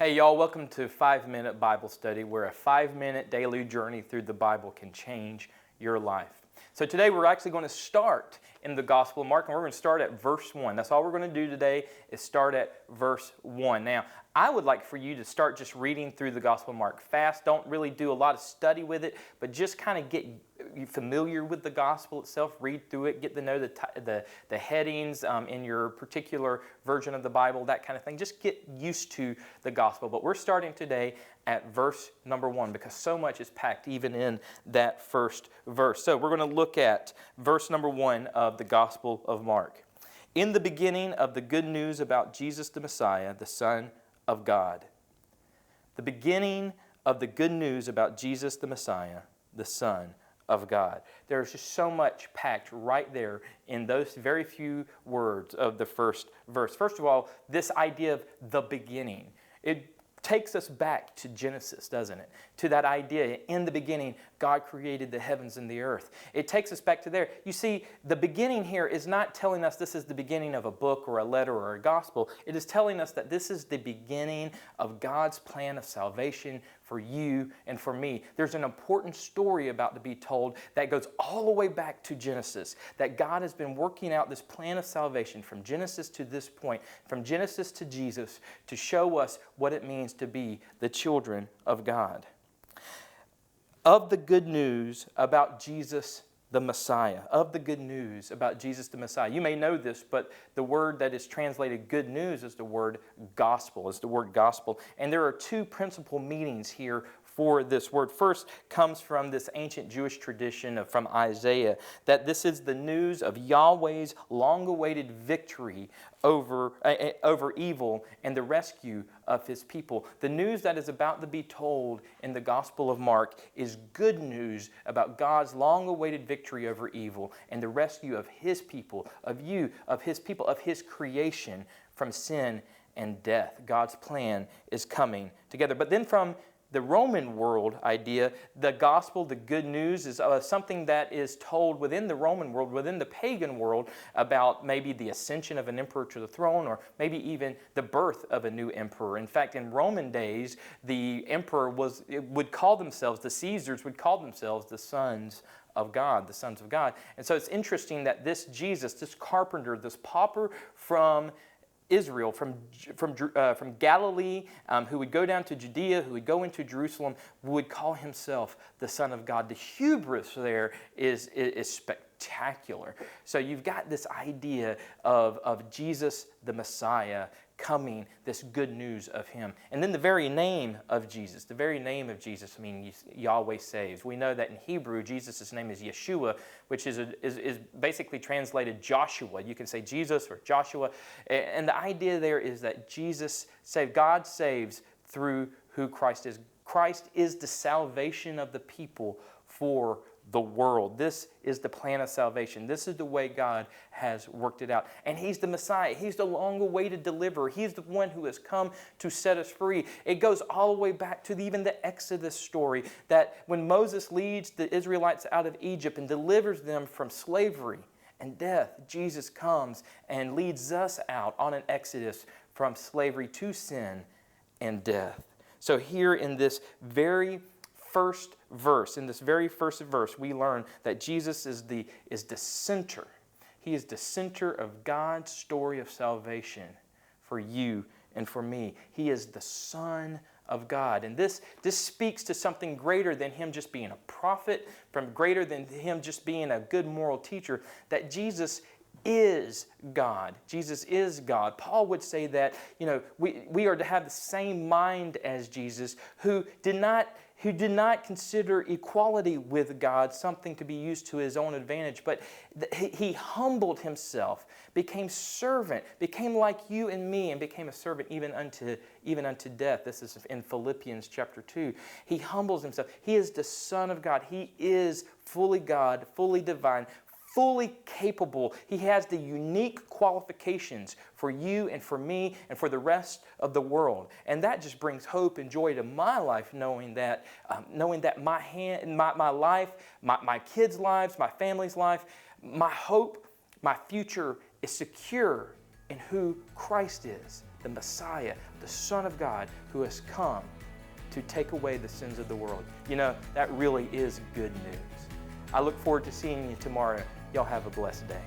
Hey y'all, welcome to 5-Minute Bible Study, where a 5-minute daily journey through the Bible can change your life. So today we're actually going to start in the Gospel of Mark, and we're going to start at verse 1. That's all we're going to do today is start at verse 1. Now, I would like for you to start just reading through the Gospel of Mark fast. Don't really do a lot of study with it, but just kind of get familiar with the Gospel itself. Read through it, get to know the headings in your particular version of the Bible, that kind of thing. Just get used to the Gospel. But we're starting today at verse number 1 because so much is packed even in that first verse. So we're going to look at verse number 1 of the Gospel of Mark. In the beginning of the good news about Jesus the Messiah, the Son of God. The beginning of the good news about Jesus the Messiah, the Son of God. There's just so much packed right there in those very few words of the first verse. First of all, this idea of the beginning. It takes us back to Genesis, doesn't it? To that idea, in the beginning, God created the heavens and the earth. It takes us back to there. You see, the beginning here is not telling us this is the beginning of a book or a letter or a gospel. It is telling us that this is the beginning of God's plan of salvation for you and for me. There's an important story about to be told that goes all the way back to Genesis, that God has been working out this plan of salvation from Genesis to this point, from Genesis to Jesus, to show us what it means to be the children of God. Of the good news about Jesus the Messiah. Of the good news about Jesus the Messiah. You may know this, but the word that is translated good news is the word gospel. And there are two principal meanings here for this word. First comes from this ancient Jewish tradition from Isaiah, that this is the news of Yahweh's long-awaited victory over evil and the rescue of His people. The news that is about to be told in the Gospel of Mark is good news about God's long-awaited victory over evil and the rescue of His people, of you, of His people, of His creation from sin and death. God's plan is coming together. But then from the Roman world idea, the gospel, the good news, is something that is told within the Roman world, within the pagan world, about maybe the ascension of an emperor to the throne, or maybe even the birth of a new emperor. In fact, in Roman days, the emperor would call themselves, the Caesars would call themselves the sons of God, the sons of God. And so it's interesting that this Jesus, this carpenter, this pauper from Israel, from Galilee, who would go down to Judea, who would go into Jerusalem, would call himself the Son of God. The hubris there is spectacular. So you've got this idea of Jesus the Messiah coming, this good news of Him. And then the very name of Jesus, means Yahweh saves. We know that in Hebrew, Jesus' name is Yeshua, which is basically translated Joshua. You can say Jesus or Joshua. And the idea there is that Jesus saves, God saves through who Christ is. Christ is the salvation of the people for the world. This is the plan of salvation. This is the way God has worked it out. And He's the Messiah. He's the long-awaited deliverer. He's the one who has come to set us free. It goes all the way back to even the Exodus story, that when Moses leads the Israelites out of Egypt and delivers them from slavery and death, Jesus comes and leads us out on an exodus from slavery to sin and death. So here in this very first verse, we learn that Jesus is the center. He is the center of God's story of salvation for you and for me. He is the Son of God. And this speaks to something greater than Him just being a prophet, greater than Him just being a good moral teacher, that Jesus is God. Jesus is God. Paul would say that, we are to have the same mind as Jesus, who did not consider equality with God something to be used to His own advantage, but He humbled Himself, became servant, became like you and me, and became a servant even unto death. This is in Philippians chapter 2. He humbles Himself. He is the Son of God. He is fully God, fully divine, fully capable. He has the unique qualifications for you and for me and for the rest of the world. And that just brings hope and joy to my life, knowing that my life, my kids' lives, my family's life, my hope, my future is secure in who Christ is. the Messiah, the Son of God, who has come to take away the sins of the world. You know, that really is good news. I look forward to seeing you tomorrow. Y'all have a blessed day.